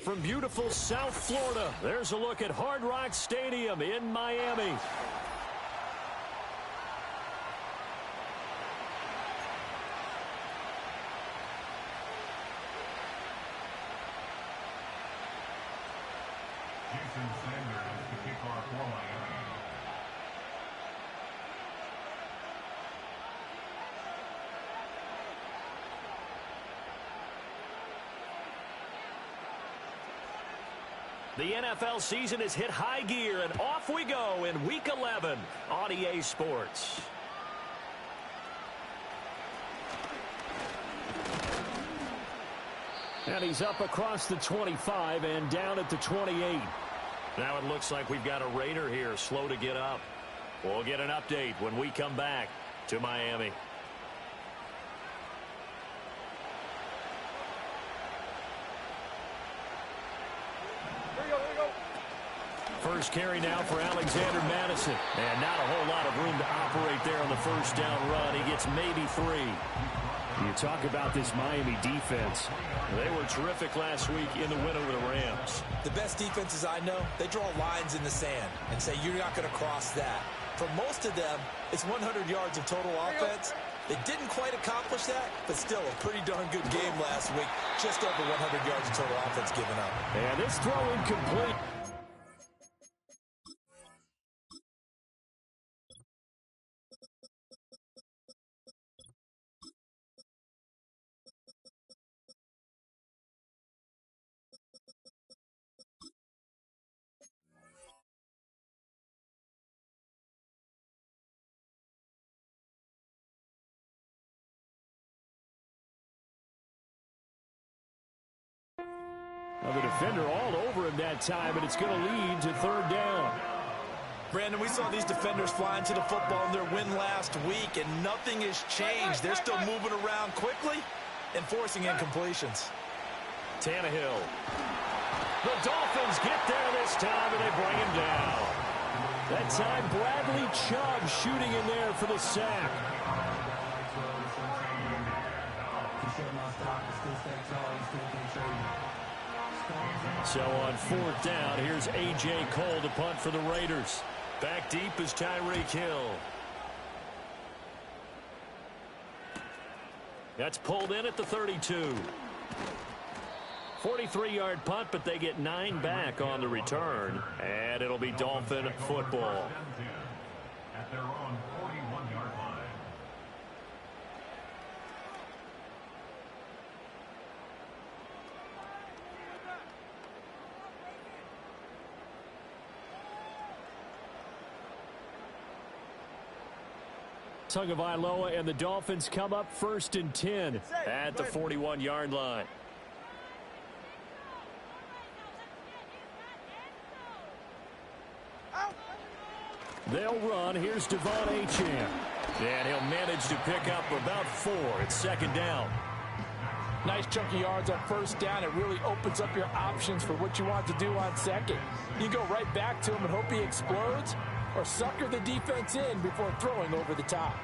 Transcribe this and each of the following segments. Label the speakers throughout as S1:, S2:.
S1: from beautiful South Florida. There's a look at Hard Rock Stadium in Miami. The NFL season has hit high gear, and off we go in Week 11 on EA Sports. And he's up across the 25 and down at the 28. Now it looks like we've got a Raider here, slow to get up. We'll get an update when we come back to Miami. First carry now for Alexander Madison. And not a whole lot of room to operate there on the first down run. He gets maybe 3. You talk about this Miami defense. They were terrific last week in the win over the Rams.
S2: The best defenses I know, they draw lines in the sand and say you're not going to cross that. For most of them, it's 100 yards of total offense. They didn't quite accomplish that, but still a pretty darn good game last week. Just over 100 yards of total offense given up.
S1: And this throw incomplete. Now the defender all over him that time, and it's going to lead to third down.
S2: Brandon, we saw these defenders flying to the football in their win last week, and nothing has changed. They're still moving around quickly and forcing incompletions.
S1: Tannehill. The Dolphins get there this time, and they bring him down. That time, Bradley Chubb shooting in there for the sack. So on fourth down, here's A.J. Cole to punt for the Raiders. Back deep is Tyreek Hill. That's pulled in at the 32. 43-yard punt, but they get 9 back on the return. And it'll be Dolphin football. At their own 41-yard line. Tagovailoa and the Dolphins come up first and 10 at the 41-yard line. They'll run. Here's Devon Achane. And he'll manage to pick up about 4. It's second down.
S3: Nice chunky yards on first down. It really opens up your options for what you want to do on second. You go right back to him and hope he explodes, or sucker the defense in before throwing over the top.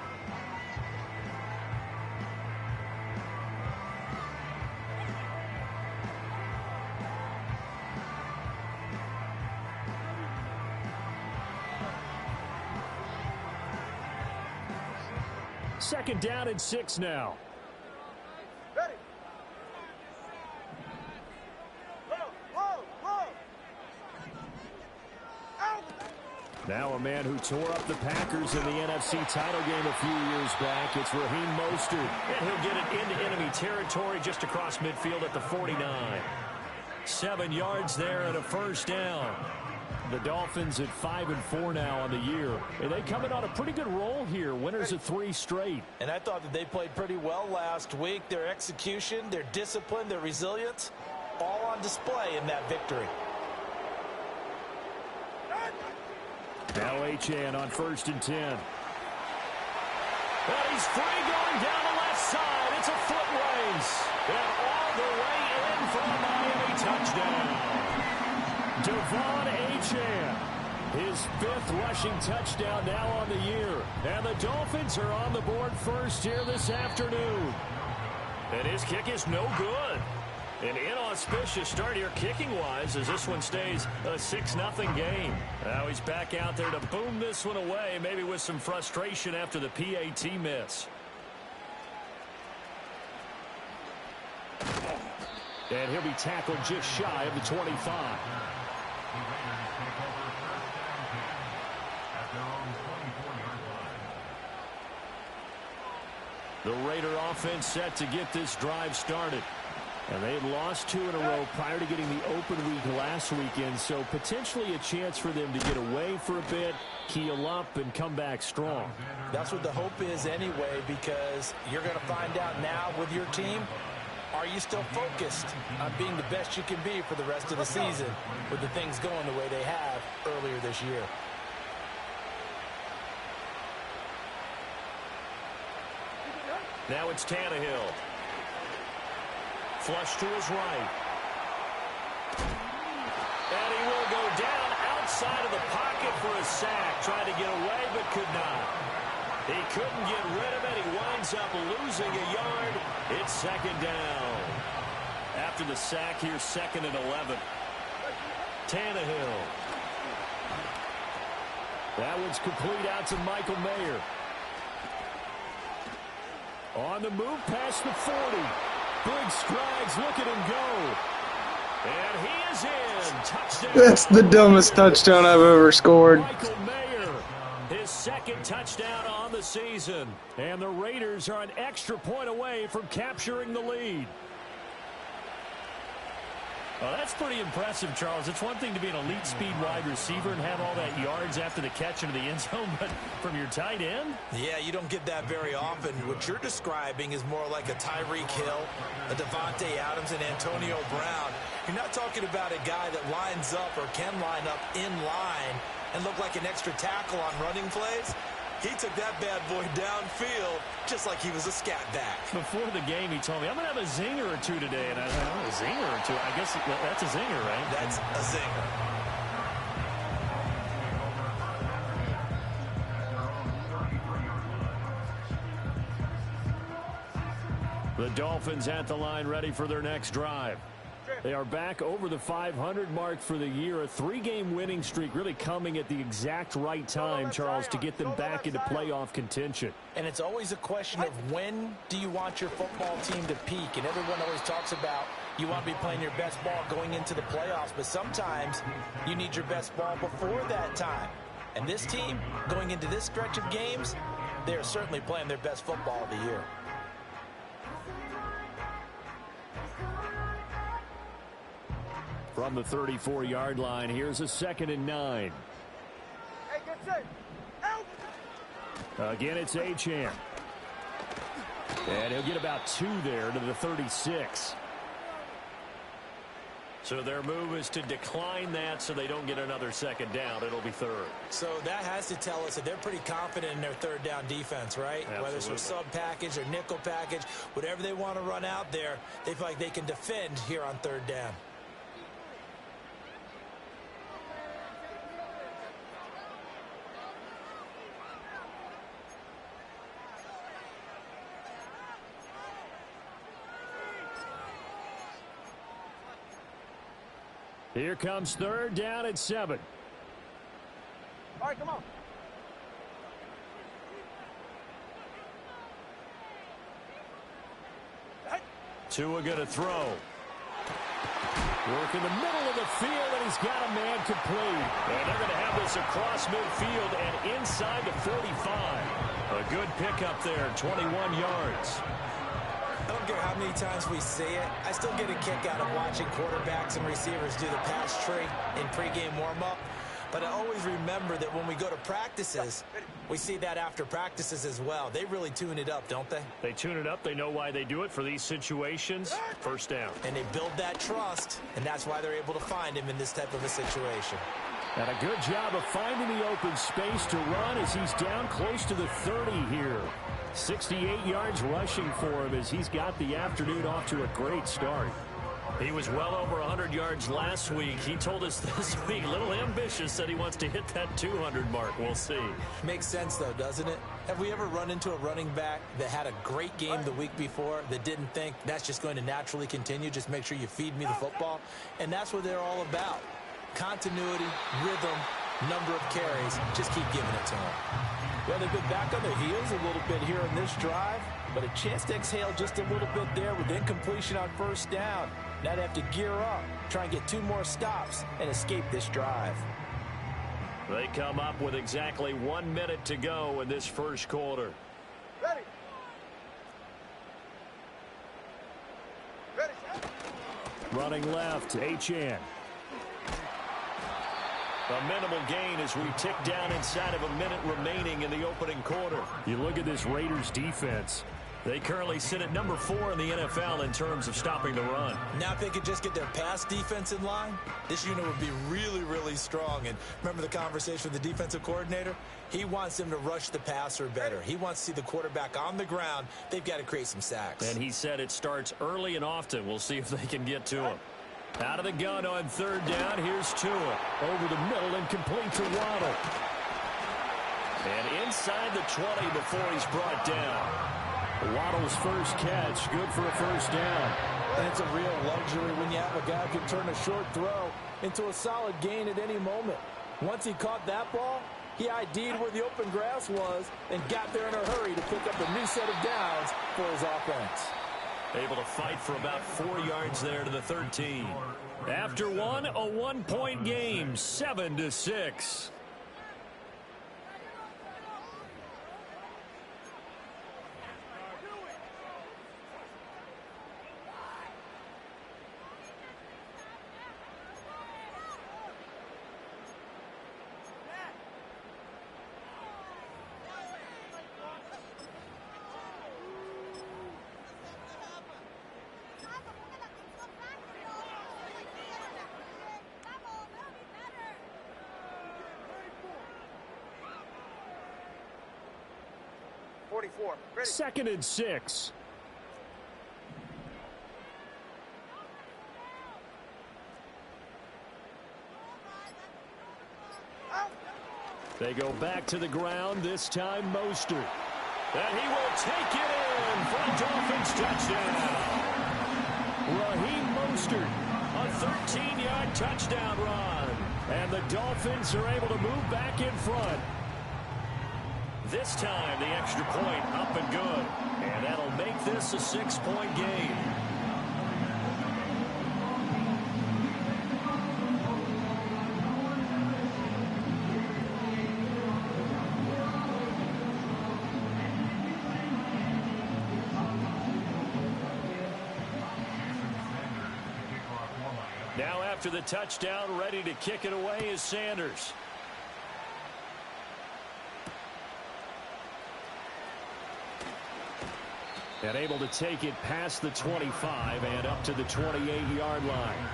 S1: Second down and 6 now.
S4: Ready. Whoa. Out.
S1: Now a man who tore up the Packers in the NFC title game a few years back. It's Raheem Mostert. And he'll get it into enemy territory just across midfield at the 49. 7 yards there and a first down. The Dolphins at 5-4 now on the year. And they come in on a pretty good roll here. Winners of 3 straight.
S2: And I thought that they played pretty well last week. Their execution, their discipline, their resilience, all on display in that victory.
S1: Now Achane on first and 10. Well, he's free going down the left side. It's a foot race. And all the way in for a Miami touchdown. Devon Achane, his 5th rushing touchdown now on the year. And the Dolphins are on the board first here this afternoon. And his kick is no good. And in on auspicious start here kicking-wise as this one stays a 6-0 game. Now he's back out there to boom this one away, maybe with some frustration after the PAT miss. And he'll be tackled just shy of the 25. The Raider offense set to get this drive started. And they had lost 2 in a row prior to getting the open week last weekend, so potentially a chance for them to get away for a bit, keel up, and come back strong.
S3: That's what the hope is anyway, because you're going to find out now with your team, are you still focused on being the best you can be for the rest of the season with the things going the way they have earlier this year?
S1: Now it's Tannehill. Flush to his right. And he will go down outside of the pocket for a sack. Tried to get away, but could not. He couldn't get rid of it. He winds up losing a yard. It's second down. After the sack here, 2nd and 11. Tannehill. That one's complete out to Michael Mayer. On the move past the 40. Big strides, look at him go. And he is in. Touchdown.
S5: That's the dumbest touchdown I've ever scored.
S1: Michael Mayer, his 2nd touchdown on the season. And the Raiders are an extra point away from capturing the lead. Well, that's pretty impressive, Charles. It's one thing to be an elite speed wide receiver and have all that yards after the catch into the end zone, but from your tight end?
S2: Yeah, you don't get that very often. What you're describing is more like a Tyreek Hill, a Devontae Adams, and Antonio Brown. You're not talking about a guy that lines up or can line up in line and look like an extra tackle on running plays. He took that bad boy downfield just like he was a scat back.
S1: Before the game, he told me, I'm going to have a zinger or two today. And I thought, oh, a zinger or two? I guess that's a zinger, right?
S2: That's a zinger.
S1: The Dolphins at the line ready for their next drive. They are back over the 500 mark for the year. A 3-game winning streak really coming at the exact right time, Charles, to get them back into playoff contention.
S3: And it's always a question of when do you want your football team to peak? And everyone always talks about you want to be playing your best ball going into the playoffs, but sometimes you need your best ball before that time. And this team, going into this stretch of games, they are certainly playing their best football of the year.
S1: From the 34-yard line, here's a 2nd and 9.
S4: Hey, get set. Out.
S1: Again, it's Achane. And he'll get about 2 there to the 36. So their move is to decline that so they don't get another 2nd down. It'll be 3rd.
S2: So that has to tell us that they're pretty confident in their 3rd down defense, right?
S1: Absolutely.
S2: Whether it's a sub package or nickel package, whatever they want to run out there, they feel like they can defend here on 3rd down.
S1: Here comes 3rd down at 7.
S4: All right, come on.
S1: Tua going to throw. Work in the middle of the field, and he's got a man complete. And they're going to have this across midfield and inside the 45. A good pickup there, 21 yards.
S2: I don't care how many times we see it. I still get a kick out of watching quarterbacks and receivers do the pass tree in pregame warm-up. But I always remember that when we go to practices, we see that after practices as well. They really tune it up, don't they?
S1: They tune it up. They know why they do it for these situations. 1st down.
S2: And they build that trust, and that's why they're able to find him in this type of a situation.
S1: And a good job of finding the open space to run as he's down close to the 30 here. 68 yards rushing for him as he's got the afternoon off to a great start. He was well over 100 yards last week. He told us this week, a little ambitious, said he wants to hit that 200 mark. We'll see.
S2: Makes sense, though, doesn't it? Have we ever run into a running back that had a great game the week before that didn't think that's just going to naturally continue? Just make sure you feed me the football. And that's what they're all about. Continuity, rhythm, number of carries. Just keep giving it to them.
S3: Well, they've been back on their heels a little bit here in this drive, but a chance to exhale just a little bit there with incompletion on first down. Now they have to gear up, try and get 2 more stops, and escape this drive.
S1: They come up with exactly 1 minute to go in this first quarter.
S4: Ready. Ready.
S1: Running left, Achane. A minimal gain as we tick down inside of a minute remaining in the opening quarter. You look at this Raiders defense. They currently sit at number 4 in the NFL in terms of stopping the run.
S2: Now if they could just get their pass defense in line, this unit would be really, really strong. And remember the conversation with the defensive coordinator? He wants them to rush the passer better. He wants to see the quarterback on the ground. They've got to create some sacks.
S1: And he said it starts early and often. We'll see if they can get to him. Out of the gun on third down. Here's Tua. Over the middle and complete to Waddle. And inside the 20 before he's brought down. Waddle's first catch, good for a first down.
S3: And it's a real luxury when you have a guy who can turn a short throw into a solid gain at any moment. Once he caught that ball, he ID'd where the open grass was and got there in a hurry to pick up a new set of downs for his offense.
S1: Able to fight for about 4 yards there to the 13. After one, a 1-point game, 7-6. Second and 6. They go back to the ground, this time Mostert. And he will take it in for a Dolphins touchdown. Raheem Mostert, a 13-yard touchdown run. And the Dolphins are able to move back in front. This time, the extra point up and good. And that'll make this a 6-point game. Now after the touchdown, ready to kick it away is Sanders. And able to take it past the 25 and up to the 28-yard line.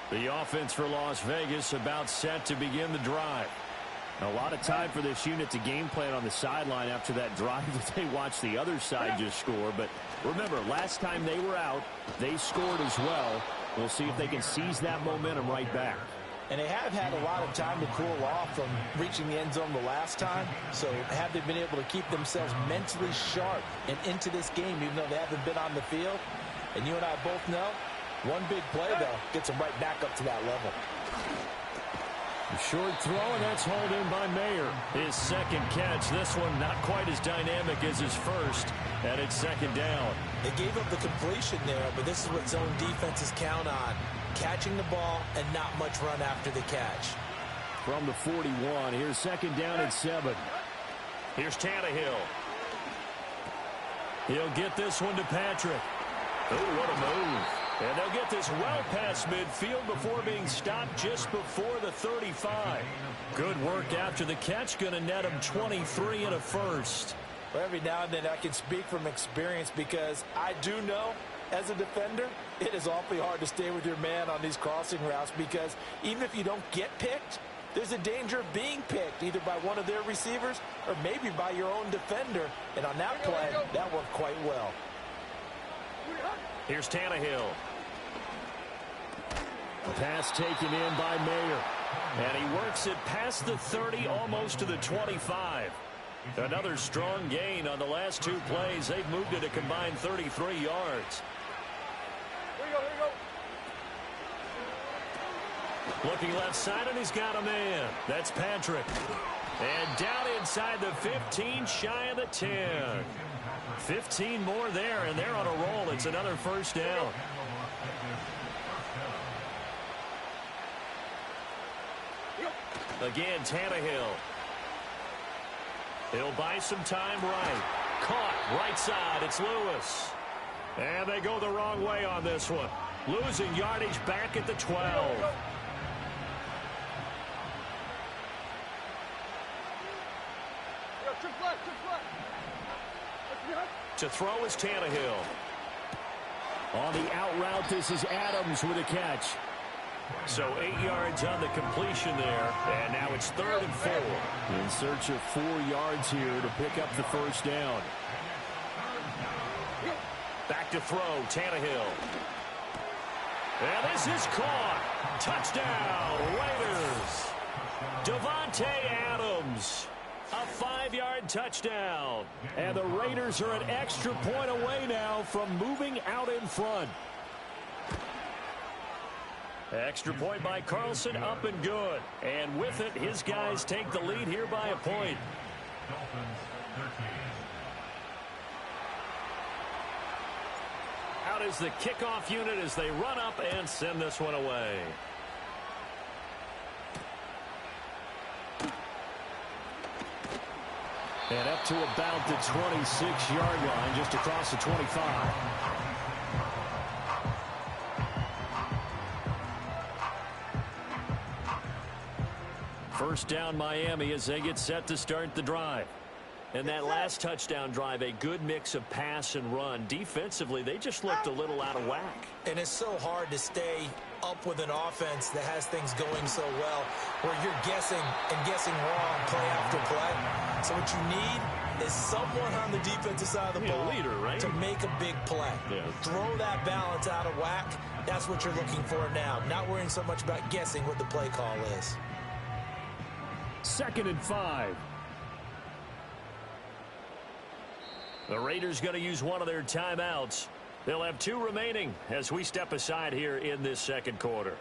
S1: The offense for Las Vegas about set to begin the drive. A lot of time for this unit to game plan on the sideline after that drive that they watched the other side just score. But remember, last time they were out, they scored as well. We'll see if they can seize that momentum right back.
S3: And they have had a lot of time to cool off from reaching the end zone the last time. So have they been able to keep themselves mentally sharp and into this game, even though they haven't been on the field? And you and I both know, one big play, though, gets them right back up to that level.
S1: A short throw, and that's hauled in by Mayer. His second catch. This one not quite as dynamic as his first, and it's second down.
S2: They gave up the completion there, but this is what zone defenses count on. Catching the ball and not much run after the catch.
S1: From the 41, here's second down and 7. Here's Tannehill. He'll get this one to Patrick. Oh, what a move. And they'll get this well past midfield before being stopped just before the 35. Good work after the catch. Going to net him 23 and a first.
S3: Well, every now and then I can speak from experience because I do know as a defender it is awfully hard to stay with your man on these crossing routes because even if you don't get picked, there's a danger of being picked either by one of their receivers or maybe by your own defender. And on that play, that worked quite well.
S1: Here's Tannehill. A pass taken in by Mayer. And he works it past the 30, almost to the 25. Another strong gain on the last two plays. They've moved it a combined 33 yards.
S4: Here we go.
S1: Looking left side, and he's got a man. That's Patrick. And down inside the 15, shy of the 10. 15 more there, and they're on a roll. It's another first down. Again, Tannehill. He'll buy some time right. Caught right side. It's Lewis. And they go the wrong way on this one. Losing yardage back at the 12. To throw is Tannehill. On the out route, this is Adams with a catch. So 8 yards on the completion there, and now it's 3rd and 4. In search of 4 yards here to pick up the first down. Back to throw, Tannehill. And this is caught. Touchdown, Raiders. Davante Adams. A 5-yard touchdown. And the Raiders are an extra point away now from moving out in front. Extra point by Carlson, up and good. And with it, his guys take the lead here by a point. Out is the kickoff unit as they run up and send this one away. And up to about the 26-yard line, just across the 25. First down Miami as they get set to start the drive. And that last touchdown drive, a good mix of pass and run. Defensively, they just looked a little out of whack.
S2: And it's so hard to stay up with an offense that has things going so well, where you're guessing and guessing wrong play after play. So what you need is someone on the defensive side of the ball
S1: leader, right?
S2: to make a big play.
S1: Yeah.
S2: Throw that balance out of whack. That's what you're looking for now. Not worrying so much about guessing what the play call is.
S1: 2nd and 5. The Raiders going to use one of their timeouts. They'll have 2 remaining as we step aside here in this second quarter.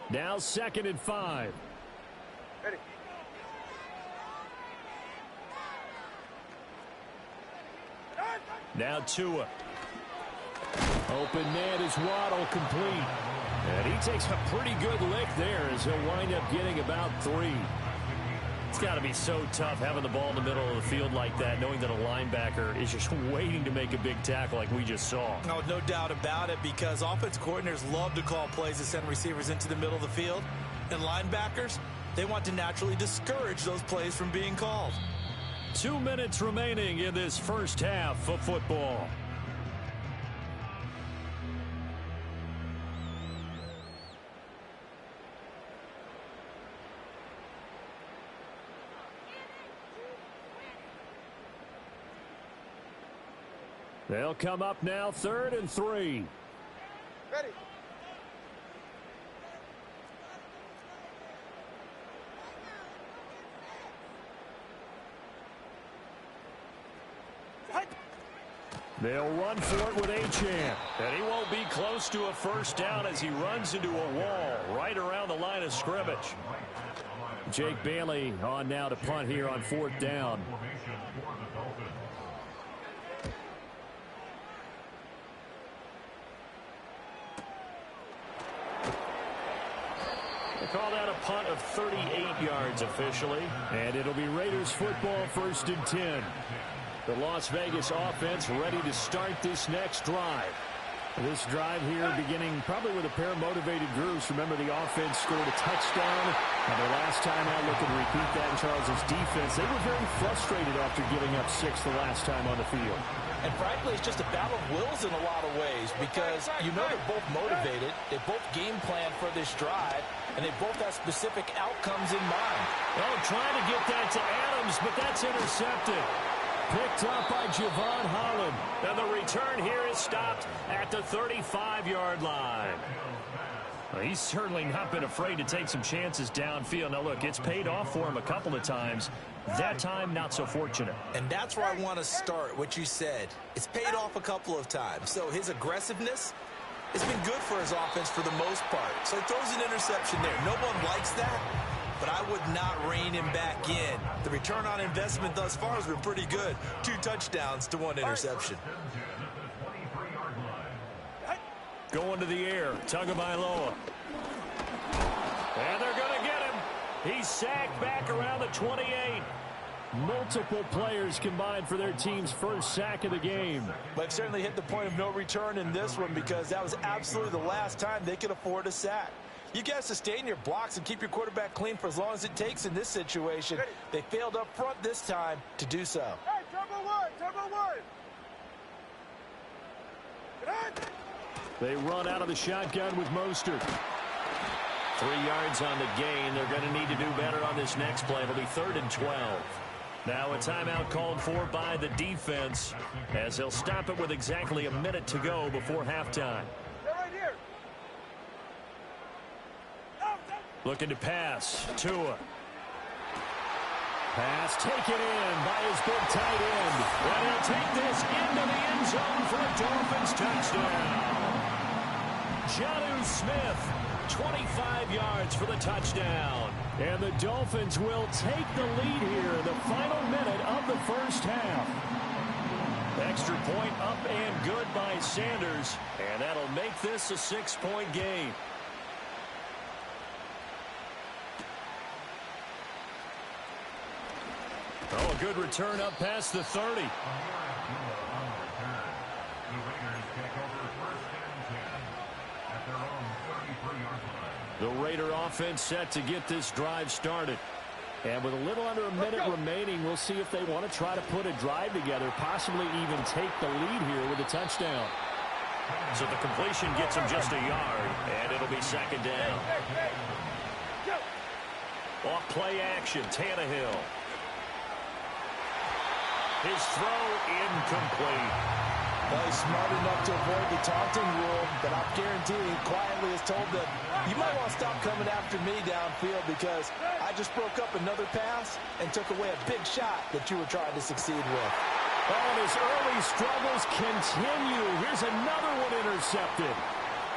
S1: Now 2nd and 5.
S4: Ready.
S1: Now Tua. Open man is Waddle, complete. And he takes a pretty good lick there as he'll wind up getting about 3. It's got to be so tough having the ball in the middle of the field like that, knowing that a linebacker is just waiting to make a big tackle like we just saw.
S2: Oh, no doubt about it, because offense coordinators love to call plays to send receivers into the middle of the field. And linebackers, they want to naturally discourage those plays from being called.
S1: 2 minutes remaining in this first half of football. They'll come up now 3rd and 3.
S4: Ready.
S1: They'll run for it with Achane. And he won't be close to a first down as he runs into a wall right around the line of scrimmage. Jake Bailey on now to punt here on 4th down. call that a punt of 38 yards officially. And it'll be Raiders football, 1st and 10. The Las Vegas offense ready to start this next drive. This drive here beginning probably with a pair of motivated groups. Remember, the offense scored a touchdown. And their last time out, looking to repeat that in Charles' defense. They were very frustrated after giving up 6 the last time on the field.
S3: And frankly, it's just a battle of wills in a lot of ways because you know they're both motivated. They both game plan for this drive, and they both have specific outcomes in mind.
S1: Oh, trying to get that to Adams, but that's intercepted. Picked up by Javon Holland. And the return here is stopped at the 35-yard line. Well, he's certainly not been afraid to take some chances downfield. Now, look, it's paid off for him a couple of times. That time, not so fortunate.
S2: And that's where I want to start, what you said. It's paid off a couple of times. So his aggressiveness has been good for his offense for the most part. So he throws an interception there. No one likes that, but I would not rein him back in. The return on investment thus far has been pretty good. 2 touchdowns to 1 interception.
S1: Going to the air, Tagovailoa. And they're going to get him. He's sacked back around the 28. Multiple players combined for their team's first sack of the game.
S3: But certainly hit the point of no return in this one because that was absolutely the last time they could afford a sack. You got to sustain your blocks and keep your quarterback clean for as long as it takes in this situation. They failed up front this time to do so.
S4: Hey, turbo one.
S1: They run out of the shotgun with Mostert. 3 yards on the gain. They're going to need to do better on this next play. It'll be 3rd and 12. Now a timeout called for by the defense as they'll stop it with exactly a minute to go before halftime.
S4: They're right here.
S1: Looking to pass. Tua. Pass taken in by his big tight end. And he'll take this into the end zone for a Dolphins touchdown. Jonnu Smith, 25 yards for the touchdown. And the Dolphins will take the lead here in the final minute of the first half. Extra point up and good by Sanders. And that'll make this a 6-point game. Oh, a good return up past the 30. The Raider offense set to get this drive started. And with a little under a minute remaining, we'll see if they want to try to put a drive together, possibly even take the lead here with a touchdown. So the completion gets him just a yard, and it'll be 2nd down. Off play action, Tannehill. His throw incomplete.
S3: Well, he's smart enough to avoid the taunting rule, but I guarantee he quietly has told them, you might want to stop coming after me downfield because I just broke up another pass and took away a big shot that you were trying to succeed with.
S1: Oh, and his early struggles continue. Here's another one intercepted.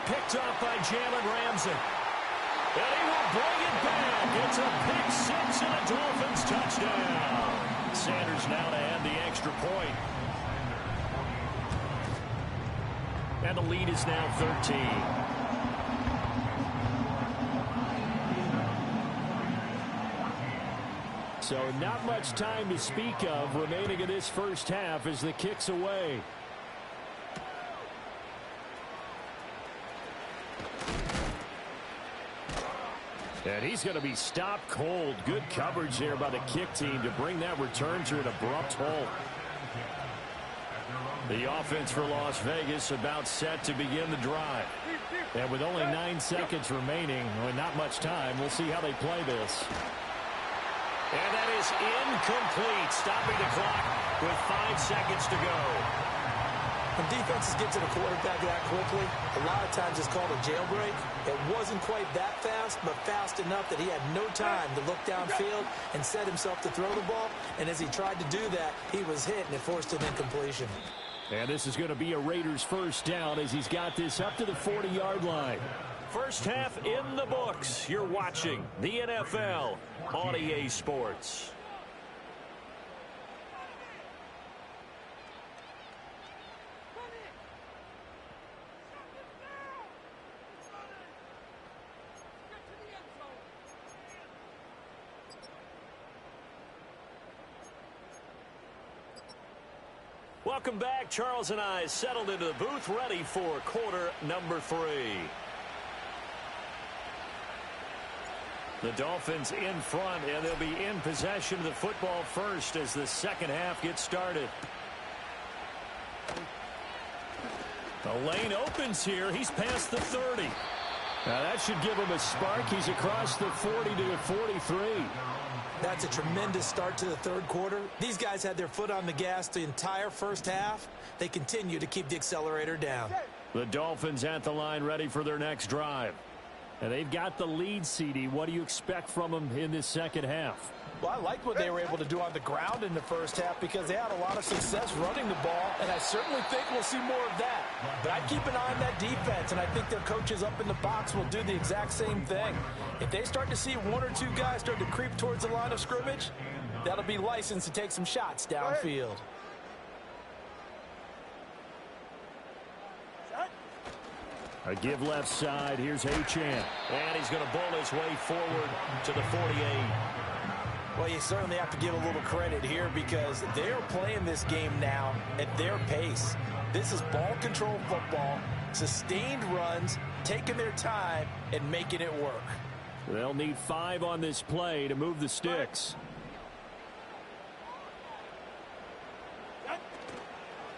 S1: Picked off by Jalen Ramsey. And he will bring it back. It's a pick 6 and a Dolphins touchdown. Sanders now to add the extra point. And the lead is now 13. So not much time to speak of remaining in this first half as the kick's away. And he's going to be stopped cold. Good coverage there by the kick team to bring that return to an abrupt halt. The offense for Las Vegas about set to begin the drive. And with only 9 seconds remaining, well, not much time, we'll see how they play this. And that is incomplete, stopping the clock with 5 seconds to go.
S2: When defenses get to the quarterback that quickly, a lot of times it's called a jailbreak. It wasn't quite that fast, but fast enough that he had no time to look downfield and set himself to throw the ball. And as he tried to do that, he was hit, and it forced an incompletion.
S1: And this is going to be a Raiders first down as he's got this up to the 40-yard line. First half in the books. You're watching the NFL on EA Sports. Welcome back. Charles and I settled into the booth, ready for quarter number 3. The Dolphins in front, and they'll be in possession of the football first as the second half gets started. The lane opens here. He's past the 30. Now that should give him a spark. He's across the 40 to the 43.
S2: That's a tremendous start to the third quarter. These guys had their foot on the gas the entire first half. They continue to keep the accelerator down.
S1: The Dolphins at the line, ready for their next drive. And they've got the lead, CD. What do you expect from them in this second half?
S3: Well, I like what they were able to do on the ground in the first half because they had a lot of success running the ball, and I certainly think we'll see more of that. But I keep an eye on that defense, and I think their coaches up in the box will do the exact same thing. If they start to see one or two guys start to creep towards the line of scrimmage, that'll be licensed to take some shots downfield.
S1: A give left side. Here's Achane. And he's going to bowl his way forward to the 48.
S3: Well, you certainly have to give a little credit here because they're playing this game now at their pace. This is ball control football, sustained runs, taking their time, and making it work.
S1: They'll need 5 on this play to move the sticks.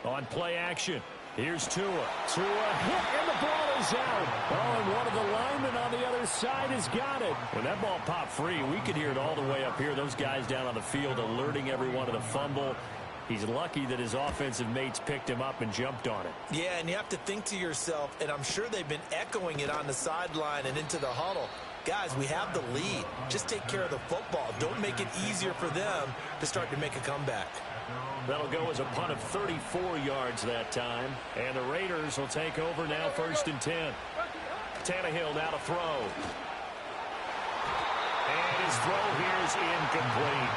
S1: On play action. Here's Tua. Tua hit, and the ball is out. Oh, and one of the linemen on the other side has got it. When that ball popped free, we could hear it all the way up here. Those guys down on the field alerting everyone of the fumble. He's lucky that his offensive mates picked him up and jumped on it.
S2: Yeah, and you have to think to yourself, and I'm sure they've been echoing it on the sideline and into the huddle. Guys, we have the lead. Just take care of the football. Don't make it easier for them to start to make a comeback.
S1: That'll go as a punt of 34 yards that time. And the Raiders will take over now, 1st and 10. Tannehill now to throw. And his throw here is incomplete.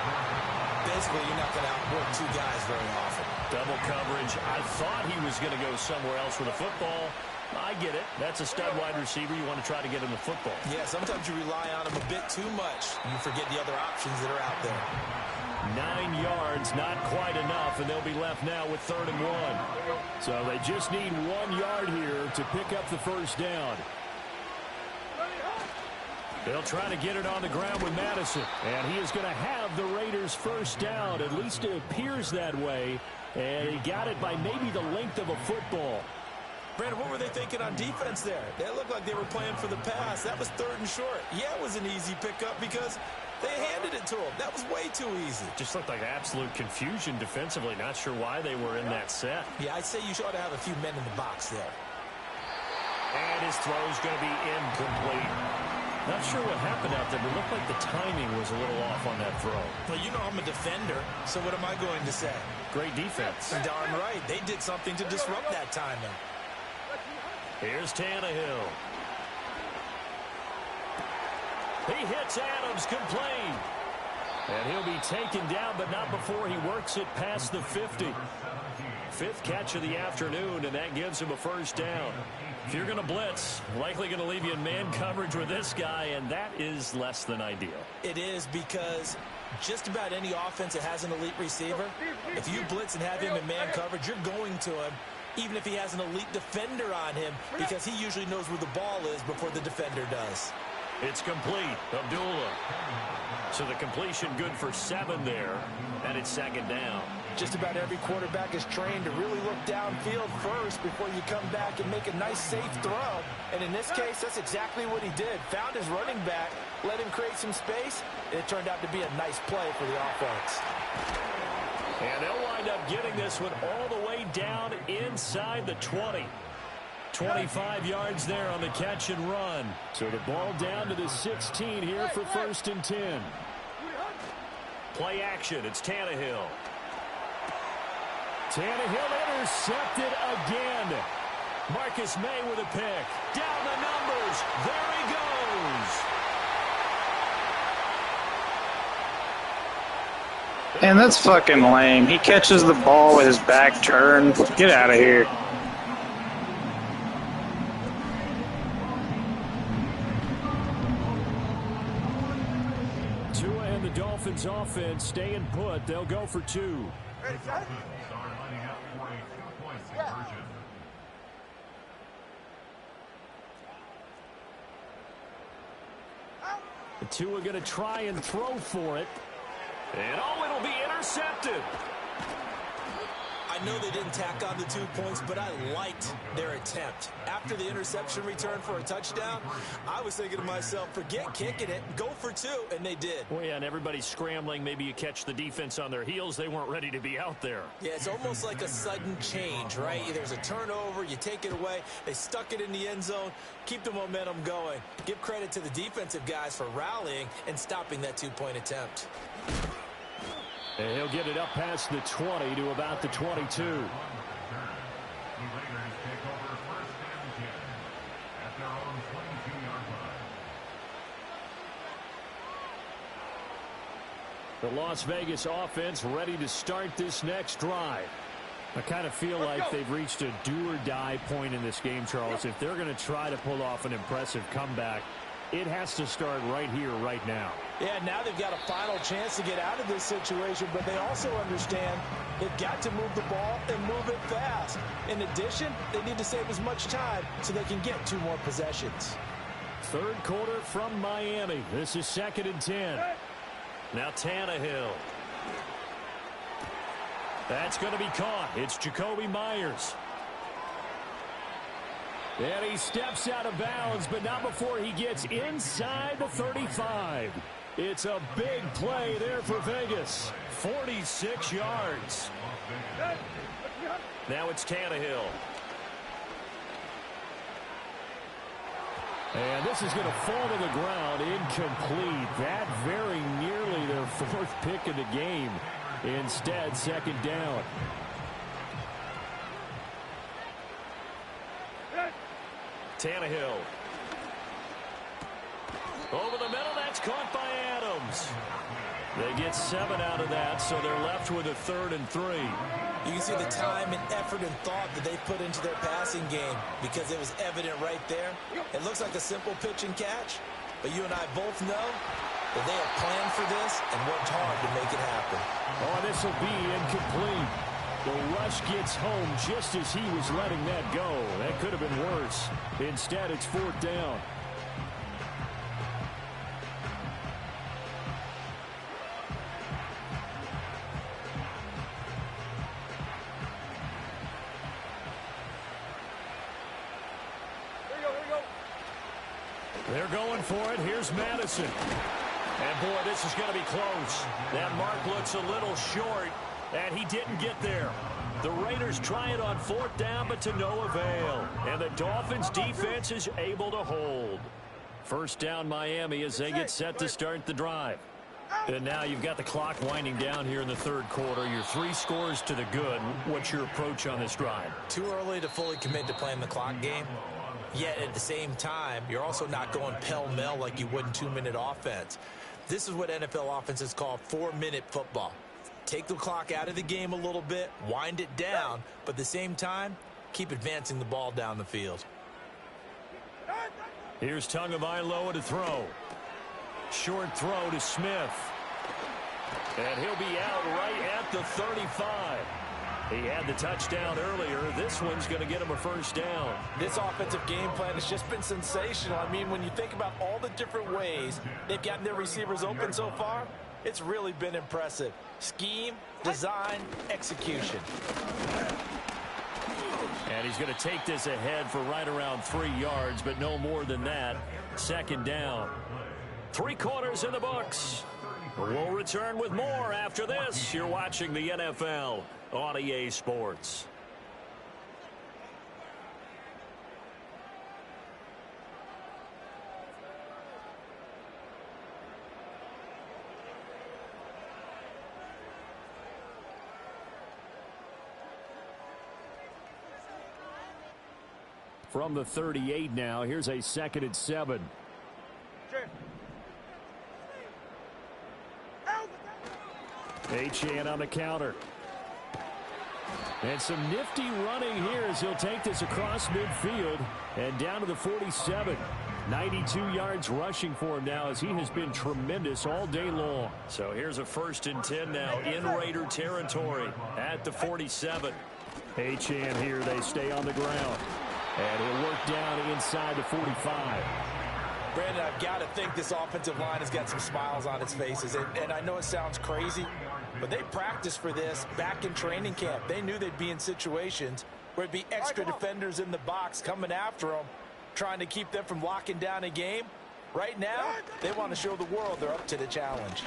S2: Basically, you're not going to outwork 2 guys very often.
S1: Double coverage. I thought he was going to go somewhere else with the football. I get it. That's a stud wide receiver. You want to try to get him the football.
S2: Yeah, sometimes you rely on him a bit too much. You forget the other options that are out there.
S1: 9 yards, not quite enough, and they'll be left now with 3rd and 1. So they just need 1 yard here to pick up the first down. They'll try to get it on the ground with Madison, and he is going to have the Raiders' first down. At least it appears that way, and he got it by maybe the length of a football.
S2: Brandon, what were they thinking on defense there? They looked like they were playing for the pass. That was 3rd and short. Yeah, it was an easy pickup because they handed it to him. That was way too easy.
S1: Just looked like absolute confusion defensively. Not sure why they were in that set.
S2: Yeah, I'd say you ought to have a few men in the box there.
S1: And his throw's going to be incomplete. Not sure what happened out there, but it looked like the timing was a little off on that throw.
S2: Well, you know I'm a defender, so what am I going to say?
S1: Great defense.
S2: Darn right. They did something to disrupt that timing.
S1: Here's Tannehill. He hits Adams, complete. And he'll be taken down, but not before he works it past the 50. 5th catch of the afternoon, and that gives him a first down. If you're going to blitz, likely going to leave you in man coverage with this guy, and that is less than ideal.
S2: It is because just about any offense that has an elite receiver, if you blitz and have him in man coverage, you're going to him, even if he has an elite defender on him, because he usually knows where the ball is before the defender does.
S1: It's complete. Abdullah. So the completion good for 7 there, and it's 2nd down.
S3: Just about every quarterback is trained to really look downfield first before you come back and make a nice, safe throw. And in this case, that's exactly what he did. Found his running back, let him create some space, and it turned out to be a nice play for the offense.
S1: And they'll wind up getting this one all the way down inside the 20. 25 yards there on the catch and run. So the ball down to the 16 here for 1st and 10. Play action. It's Tannehill. Tannehill intercepted again. Marcus May with a pick. Down the numbers. There he goes.
S5: And that's fucking lame. He catches the ball with his back turned. Get out of here.
S1: Tua and the Dolphins offense staying put. They'll go for 2. The two are going to try and throw for it. And, oh, it'll be intercepted.
S2: I know they didn't tack on the 2 points, but I liked their attempt. After the interception return for a touchdown, I was thinking to myself, forget kicking it, go for 2, and they did.
S1: Well, yeah, and everybody's scrambling. Maybe you catch the defense on their heels. They weren't ready to be out there.
S2: Yeah, it's almost like a sudden change, right? There's a turnover, you take it away, they stuck it in the end zone, keep the momentum going. Give credit to the defensive guys for rallying and stopping that 2-point attempt.
S1: And he'll get it up past the 20 to about the 22. The Las Vegas offense ready to start this next drive. I kind of feel like they've reached a do-or-die point in this game, Charles. If they're going to try to pull off an impressive comeback, it has to start right here, right now.
S3: Yeah, now they've got a final chance to get out of this situation, but they also understand they've got to move the ball and move it fast. In addition, they need to save as much time so they can get 2 more possessions.
S1: Third quarter from Miami. This is 2nd and 10. Now Tannehill. That's going to be caught. It's Jacoby Myers. And he steps out of bounds, but not before he gets inside the 35. It's a big play there for Vegas. 46 yards. Now it's Tannehill. And this is going to fall to the ground, incomplete. That very nearly their 4th pick of the game. Instead, 2nd down. Tannehill. Over the middle, that's caught by Adams. They get 7 out of that, so they're left with a 3rd and 3.
S2: You can see the time and effort and thought that they put into their passing game because it was evident right there. It looks like a simple pitch and catch, but you and I both know that they have planned for this and worked hard to make it happen.
S1: Oh, this will be incomplete. The rush gets home just as he was letting that go. That could have been worse. Instead, it's 4th down. They're going for it. Here's Madison. And, boy, this is going to be close. That mark looks a little short, and he didn't get there. The Raiders try it on 4th down, but to no avail. And the Dolphins' defense is able to hold. 1st down Miami as they get set to start the drive. And now you've got the clock winding down here in the 3rd quarter. Your 3 scores to the good. What's your approach on this drive?
S2: Too early to fully commit to playing the clock game. Yet at the same time, you're also not going pell-mell like you would in 2-minute offense. This is what NFL offenses call 4-minute football. Take the clock out of the game a little bit, wind it down, but at the same time, keep advancing the ball down the field.
S1: Here's Tagovailoa to throw. Short throw to Smith. And he'll be out right at the 35. He had the touchdown earlier. This one's going to get him a 1st down.
S3: This offensive game plan has just been sensational. I mean, when you think about all the different ways they've gotten their receivers open so far, it's really been impressive. Scheme, design, execution.
S1: And he's going to take this ahead for right around 3 yards, but no more than that. 2nd down. 3 quarters in the books. We'll return with more after this. You're watching the NFL on EA Sports. From the 38 now, here's a 2nd and 7. Achane on the counter. And some nifty running here as he'll take this across midfield and down to the 47. 92 yards rushing for him now as he has been tremendous all day long. So here's a 1st and 10 now in Raider territory at the 47. Achane here, they stay on the ground. And he'll work down inside the 45.
S2: Brandon, I've got to think this offensive line has got some smiles on its faces. And I know it sounds crazy, but they practiced for this back in training camp. They knew they'd be in situations where it'd be extra defenders in the box coming after them, trying to keep them from locking down a game. Right now, they want to show the world they're up to the challenge.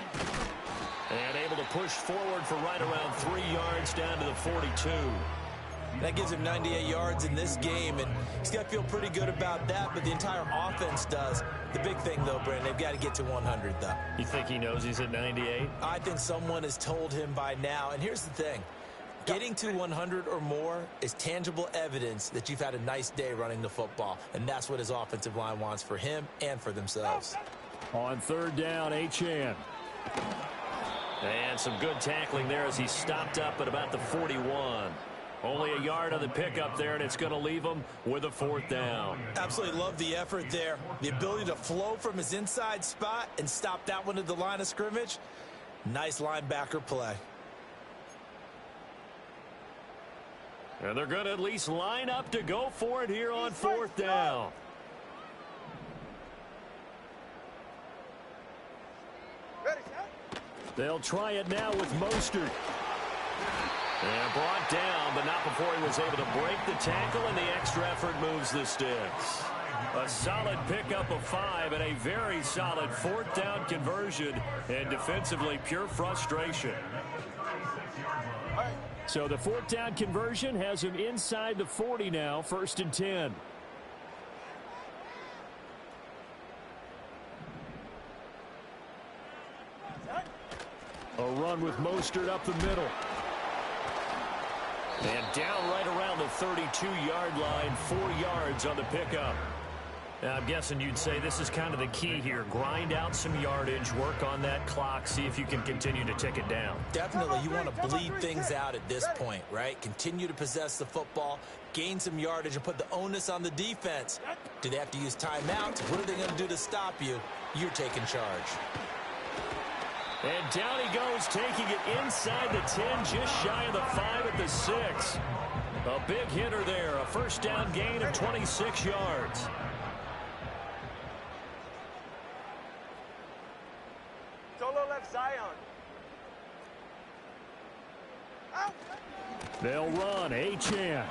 S1: And able to push forward for right around 3 yards down to the 42.
S2: That gives him 98 yards in this game, and he's got to feel pretty good about that, but the entire offense does. The big thing, though, Brandon, they've got to get to 100, though.
S1: You think he knows he's at 98?
S2: I think someone has told him by now, and here's the thing. Getting to 100 or more is tangible evidence that you've had a nice day running the football, and that's what his offensive line wants for him and for themselves.
S1: On third down, Achane. And some good tackling there as he stopped up at about the 41. Only a yard on the pickup there, and it's going to leave him with a 4th down.
S2: Absolutely love the effort there. The ability to flow from his inside spot and stop that one at the line of scrimmage. Nice linebacker play.
S1: And they're going to at least line up to go for it here on 4th down. They'll try it now with Mostert. And brought down, but not before he was able to break the tackle, and the extra effort moves the sticks. A solid pickup of 5 and a very solid 4th down conversion, and defensively pure frustration. So the 4th down conversion has him inside the 40 now, 1st and 10. A run with Mostert up the middle. And down right around the 32-yard line, 4 yards on the pickup. Now, I'm guessing you'd say this is kind of the key here. Grind out some yardage, work on that clock, see if you can continue to tick it down.
S2: Definitely, you want to bleed things out at this point, right? Continue to possess the football, gain some yardage, and put the onus on the defense. Do they have to use timeouts? What are they going to do to stop you? You're taking charge.
S1: And down he goes, taking it inside the 10, just shy of the 5 at the 6. A big hitter there, a 1st down gain of 26 yards.
S4: Solo left Zion.
S1: They'll run, Achane.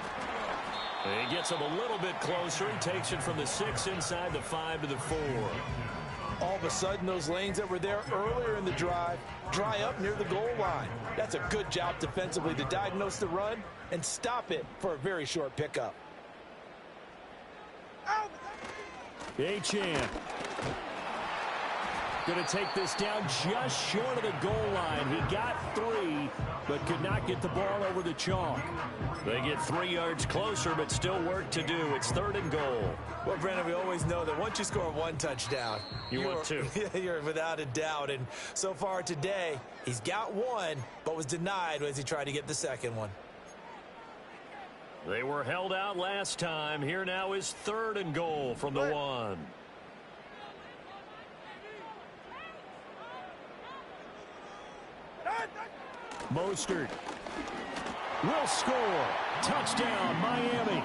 S1: He gets him a little bit closer and takes it from the 6 inside the 5 to the 4.
S3: All of a sudden, those lanes that were there earlier in the drive dry up near the goal line. That's a good job defensively to diagnose the run and stop it for a very short pickup.
S1: Achane. Going to take this down just short of the goal line. He got 3, but could not get the ball over the chalk. They get 3 yards closer, but still work to do. It's 3rd and goal.
S2: Well, Brandon, we always know that once you score 1 touchdown,
S1: you want 2.
S2: You're without a doubt. And so far today, he's got 1, but was denied as he tried to get the 2nd one.
S1: They were held out last time. Here now is 3rd and goal from the 1. Mostert will score. Touchdown, Miami.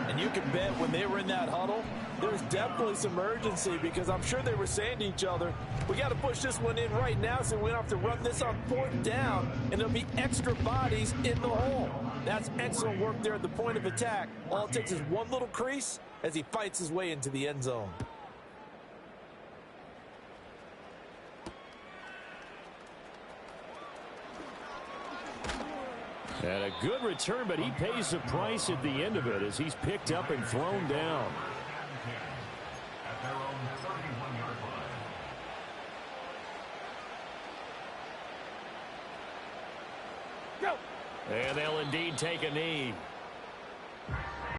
S3: And you can bet when they were in that huddle, there's definitely some urgency because I'm sure they were saying to each other, we got to push this one in right now so we don't have to run this on 4th down, and there'll be extra bodies in the hole. That's excellent work there at the point of attack. All it takes is one little crease as he fights his way into the end zone.
S1: And a good return, but he pays the price at the end of it as he's picked up and thrown down. And they'll indeed take a knee.